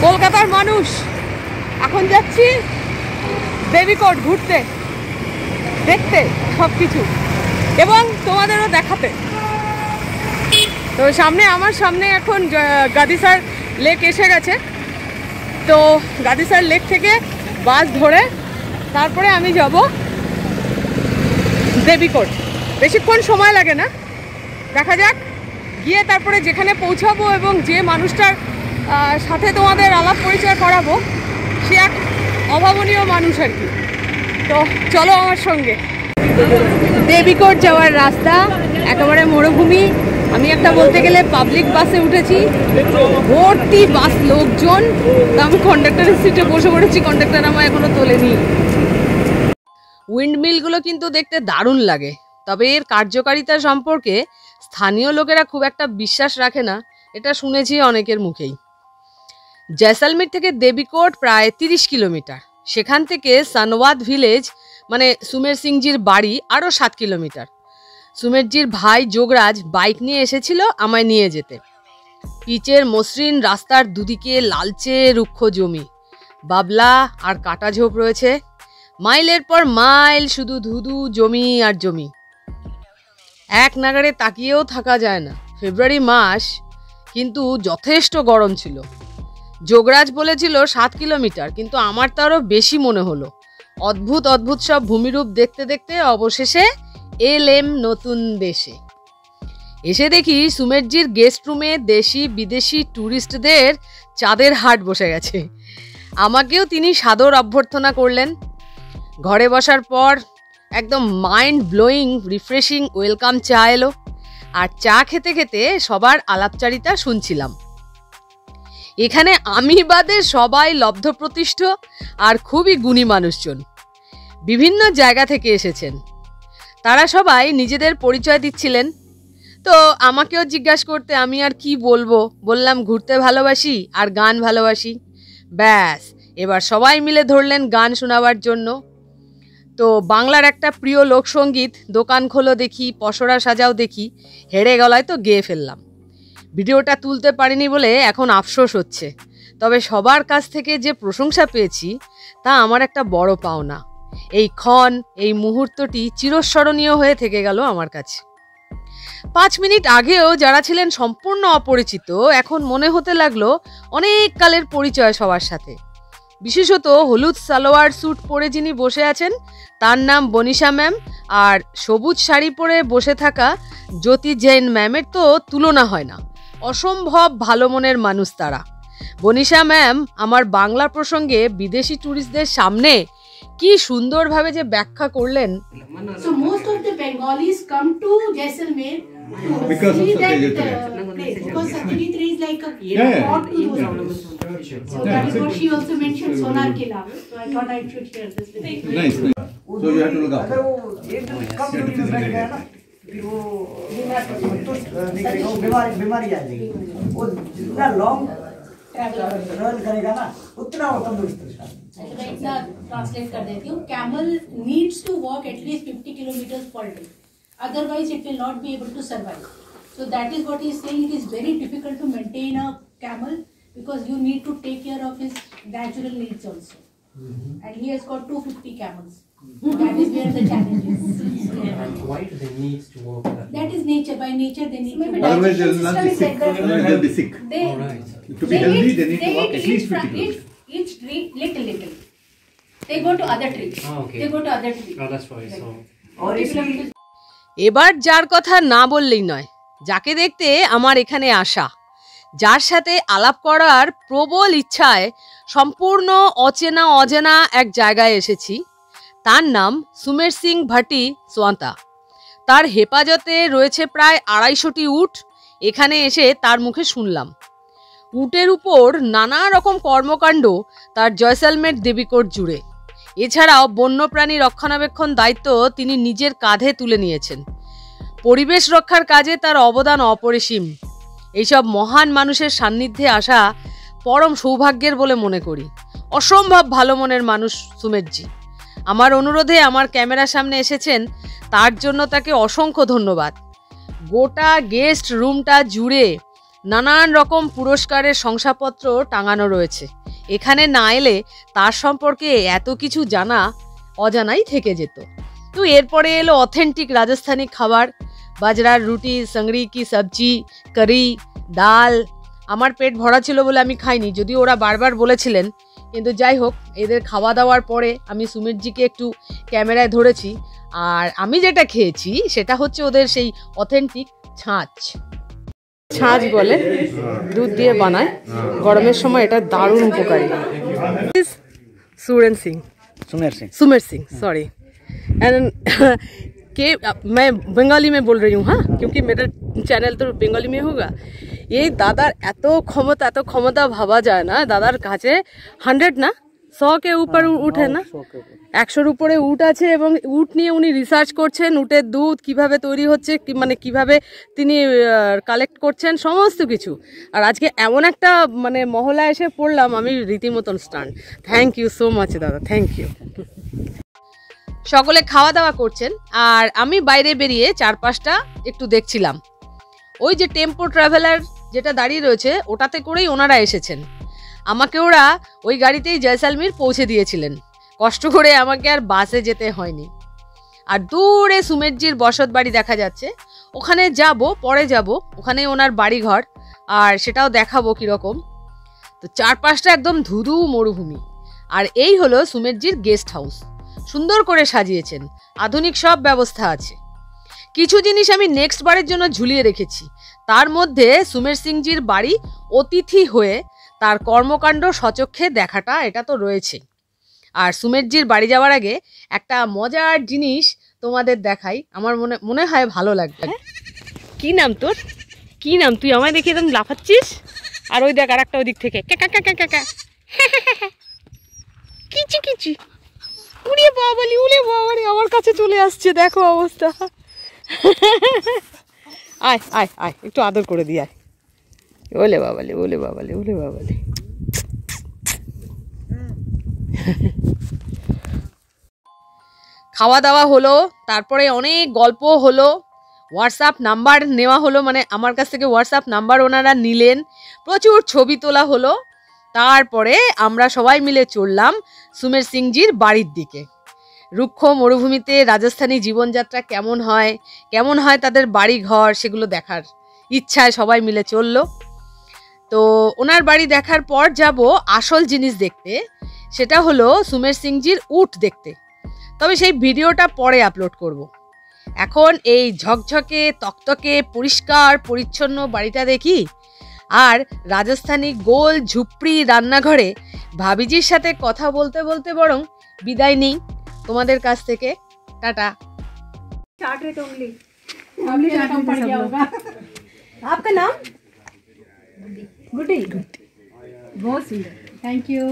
কলকাতার মানুষ এখন যাচ্ছি দেবীকোট ঘুরতে, দেখতে সব কিছু এবং তোমাদেরও দেখাতে। তো আমার সামনে এখন গাদিসার লেক এসে গেছে। তো গাদিসার লেক থেকে বাস ধরে তারপরে আমি যাব দেবীকোট। বেশিক্ষণ সময় লাগে না, দেখা যাক। গিয়ে তারপরে যেখানে পৌঁছাবো এবং যে মানুষটার সাথে তোমাদের আলাপ পরিচয় করাবো সে এক অভাবনীয় মানুষ আর কি। তো চলো আমার সঙ্গে। দেবীকোট যাওয়ার রাস্তা একেবারে মরুভূমি। আমি একটা বলতে গেলে পাবলিক বাসে উঠেছি, ভর্তি বাস লোকজন। তো আমি কন্ডাক্টরের সিটে বসে পড়েছি, কন্ডাক্টর আমায় এখনো তোলেনি। উইন্ডমিলগুলো কিন্তু দেখতে দারুণ লাগে, তবে এর কার্যকারিতা সম্পর্কে স্থানীয় লোকেরা খুব একটা বিশ্বাস রাখে না, এটা শুনেছি অনেকের মুখেই। জয়সলমের থেকে দেবীকোট প্রায় 30 কিলোমিটার। সেখান থেকে সানওয়াদ ভিলেজ মানে সুমের সিংজির বাড়ি আরও 7 কিলোমিটার। সুমেরজির ভাই যোগরাজ বাইক নিয়ে এসেছিল আমায় নিয়ে যেতে। পিচের মসৃণ রাস্তার দুদিকে লালচে রুক্ষ জমি, বাবলা আর কাটা ঝোপ রয়েছে। মাইলের পর মাইল শুধু ধুধু জমি আর জমি, এক নাগাড়ে তাকিয়েও থাকা যায় না। ফেব্রুয়ারি মাস, কিন্তু যথেষ্ট গরম ছিল। যোগরাজ বলেছিল 7 কিলোমিটার, কিন্তু আমার তো আরও বেশি মনে হলো। অদ্ভুত অদ্ভুত সব ভূমিরূপ দেখতে দেখতে অবশেষে এলেম নতুন দেশে। এসে দেখি সুমেরজির গেস্ট রুমে দেশি বিদেশি ট্যুরিস্টদের চাঁদের হাট বসে গেছে। আমাকেও তিনি সাদর অভ্যর্থনা করলেন। ঘরে বসার পর একদম মাইন্ড ব্লোয়িং রিফ্রেশিং ওয়েলকাম চা এলো, আর চা খেতে খেতে সবার আলাপচারিতা শুনছিলাম। এখানে আমি বাদে সবাই লব্ধপ্রতিষ্ঠ আর খুবই গুণী মানুষজন, বিভিন্ন জায়গা থেকে এসেছেন। তারা সবাই নিজেদের পরিচয় দিচ্ছিলেন। তো আমাকেও জিজ্ঞাসা করতে আমি আর কি বলবো, বললাম ঘুরতে ভালোবাসি আর গান ভালোবাসি। ব্যাস, এবার সবাই মিলে ধরলেন গান শোনাবার জন্য। তো বাংলার একটা প্রিয় লোকসঙ্গীত দোকান খোলো দেখি পসরা সাজাও দেখি হেড়ে গলায় তো গেয়ে ফেললাম। ভিডিওটা তুলতে পারিনি বলে এখন আফসোস হচ্ছে, তবে সবার কাছ থেকে যে প্রশংসা পেয়েছি তা আমার একটা বড় পাওনা। এই মুহূর্তটি চিরস্মরণীয় হয়ে থেকে গেল আমার কাছে। 5 মিনিট আগেও যারা ছিলেন সম্পূর্ণ অপরিচিত, এখন মনে হতে লাগলো অনেক কালের পরিচয় সবার সাথে। বিশেষত হলুদ সালোয়ার স্যুট পরে যিনি বসে আছেন তার নাম বনিশা ম্যাম, আর সবুজ শাড়ি পরে বসে থাকা জ্যোতি জৈন ম্যামের তো তুলনা হয় না। অসম্ভব ভালো মনের মানুষ তারা। বনিশা ম্যাম আমার বাংলা প্রসঙ্গে বিদেশি ট্যুরিস্টদের সামনে কি সুন্দরভাবে যে ব্যাখ্যা করলেন। So most of the Bengalis come to Jaisalmer because of Satyajit place, because Satyajit is like a god to those. So that is what she also mentioned, Sonar Killa. So I thought I should share this with you. Nice. So you have to look up. बीमारी आ जाएगी, वो जितना long travel करेगा ना उतना वो तंदुरुस्त रहेगा। मैं इतना ट्रांसलेट कर देती हूँ। Camel needs to walk at least 50 kilometers per day, otherwise it will not be able to survive. So that is what he is saying. It is very difficult to maintain a camel because you need to take care of his natural needs also. And he has got 250 camels. That is where the challenge is. And why do they need to walk that? That is nature. By nature, they need Maybe to walk. Otherwise they will not be sick. They'll be sick. They, Alright. To be healthy, they need to walk at least 50 each, kilometers. each tree little. They go to other trees. Ah, okay. They go to other trees. Oh, that's why. So, और 50 इसलिए kilometers. এবার যার কথা না বললেই নয়, যাকে দেখতে আমার এখানে আসা, যার সাথে আলাপ করার প্রবল ইচ্ছায় সম্পূর্ণ অচেনা এক জায়গায় এসেছি, তার নাম সুমের সিং ভাটি সোয়ান্তা। তার হেফাজতে রয়েছে প্রায় 250টি উট। এখানে এসে তার মুখে শুনলাম উটের উপর নানা রকম কর্মকাণ্ড তার জয়সলমের দেবীকোট জুড়ে। এছাড়াও বন্যপ্রাণী রক্ষণাবেক্ষণ দায়িত্ব তিনি নিজের কাঁধে তুলে নিয়েছেন। পরিবেশ রক্ষার কাজে তার অবদান অপরিসীম। এইসব মহান মানুষের সান্নিধ্যে আসা পরম সৌভাগ্যের বলে মনে করি। অসম্ভব ভালো মনের মানুষ সুমেরজি। আমার অনুরোধে আমার ক্যামেরার সামনে এসেছেন, তার জন্য তাকে অসংখ্য ধন্যবাদ। গোটা গেস্ট রুমটা জুড়ে নানান রকম পুরস্কারের শংসাপত্র টাঙানো রয়েছে। এখানে না এলে তার সম্পর্কে এত কিছু জানা অজানাই থেকে যেত। তো এরপরে এলো অথেন্টিক রাজস্থানি খাবার, বাজরার রুটি, সাংরি কি সবজি, কারি, ডাল। আমার পেট ভরা ছিল বলে আমি খাইনি, যদিও ওরা বারবার বলেছিলেন। কিন্তু যাই হোক, এদের খাওয়া দাওয়ার পরে আমি সুমিতজিকে একটু ক্যামেরায় ধরেছি। আর আমি যেটা খেয়েছি সেটা হচ্ছে ওদের সেই অথেন্টিক ছাঁচ বলে, দুধ দিয়ে বানায়, গরমের সময় এটা দারুণ উপকারী। सुमेर सिंह सॉरी एंड के मैं बंगाली में बोल रही हूँ, हाँ, क्योंकि मेरा चैनल तो बंगाली में होगा। এই দাদার এত ক্ষমতা ভাবা যায় না। দাদার কাছে 100 না 100 কে উপর উঠে না, 100-র উপরে উট আছে এবং উট নিয়ে উনি রিসার্চ করছেন। উটের দুধ কিভাবে তৈরি হচ্ছে, মানে কিভাবে তিনি কালেক্ট করছেন, সমস্ত কিছু। আর আজকে এমন একটা মানে মহলা এসে পড়লাম, আমি রীতিমতন স্টান। থ্যাংক ইউ সো মাচ দাদা, থ্যাংক ইউ। সকলে খাওয়া দাওয়া করছেন আর আমি বাইরে বেরিয়ে চারপাশটা একটু দেখছিলাম। ওই যে টেম্পো ট্রাভেলার যেটা দাঁড়িয়ে রয়েছে ওটাতে করেই ওনারা এসেছেন। আমাকে ওরা ওই গাড়িতেই জয়সালমীর পৌঁছে দিয়েছিলেন, কষ্ট করে আমাকে আর বাসে যেতে হয়নি। আর দূরে সুমেতজির বসত বাড়ি দেখা যাচ্ছে, ওখানে যাব, পরে যাব, ওখানে ওনার বাড়ি ঘর, আর সেটাও দেখাবো কীরকম। তো চারপাশটা একদম ধুধু মরুভূমি। আর এই হলো সুমেতজির গেস্ট হাউস, সুন্দর করে সাজিয়েছেন, আধুনিক সব ব্যবস্থা আছে। কিছু জিনিস আমি নেক্সট বারের জন্য ঝুলিয়ে রেখেছি। তার মধ্যে সুমের সিংজির বাড়ি অতিথি হয়ে তার কর্মকাণ্ড সচক্ষে দেখাটা, এটা তো রয়েছে। আর সুমেতজির বাড়ি যাওয়ার আগে একটা মজার জিনিস তোমাদের দেখাই, আমার মনে হয় ভালো লাগবে। কি নাম তোর? কি নাম? তুই আমায় দেখে একদম লাফাচ্ছিস। আর ওই দেখ আর একটা ওই দিক থেকে কিচি কিচি, উড়ে বাবালি, উড়ে বাবালি, আমার কাছে চলে আসছে, দেখো অবস্থা। আয় আয় আয়, একটু আদর করে দি, আয়। ওলে বাবালে, ওলে বাবালে, ওলে বাবালে। খাওয়া দাওয়া হলো, তারপরে অনেক গল্প হলো, হোয়াটসঅ্যাপ নাম্বার নেওয়া হলো, মানে আমার কাছ থেকে হোয়াটসঅ্যাপ নাম্বার ওনারা নিলেন, প্রচুর ছবি তোলা হলো। তারপরে আমরা সবাই মিলে চললাম সুমের সিংজির বাড়ির দিকে। রুক্ষ মরুভূমিতে রাজস্থানী জীবনযাত্রা কেমন হয় তাদের বাড়ি ঘর, সেগুলো দেখার ইচ্ছায় সবাই মিলে চললো। তো ওনার বাড়ি দেখার পর যাব আসল জিনিস দেখতে, সেটা হলো সুমের সিংজির উট দেখতে। তবে সেই ভিডিওটা পরে আপলোড করব। এখন এই ঝকঝকে তকতকে পরিষ্কার পরিচ্ছন্ন বাড়িটা দেখি, আর রাজস্থানী গোল ঝুপড়ি রান্নাঘরে ভাবিজির সাথে কথা বলতে বলতে বরং বিদায় নিই তোমাদের কাছ থেকে। টাটা। आपका नाम? गुड्डी। बहुत सुंदर। Thank you.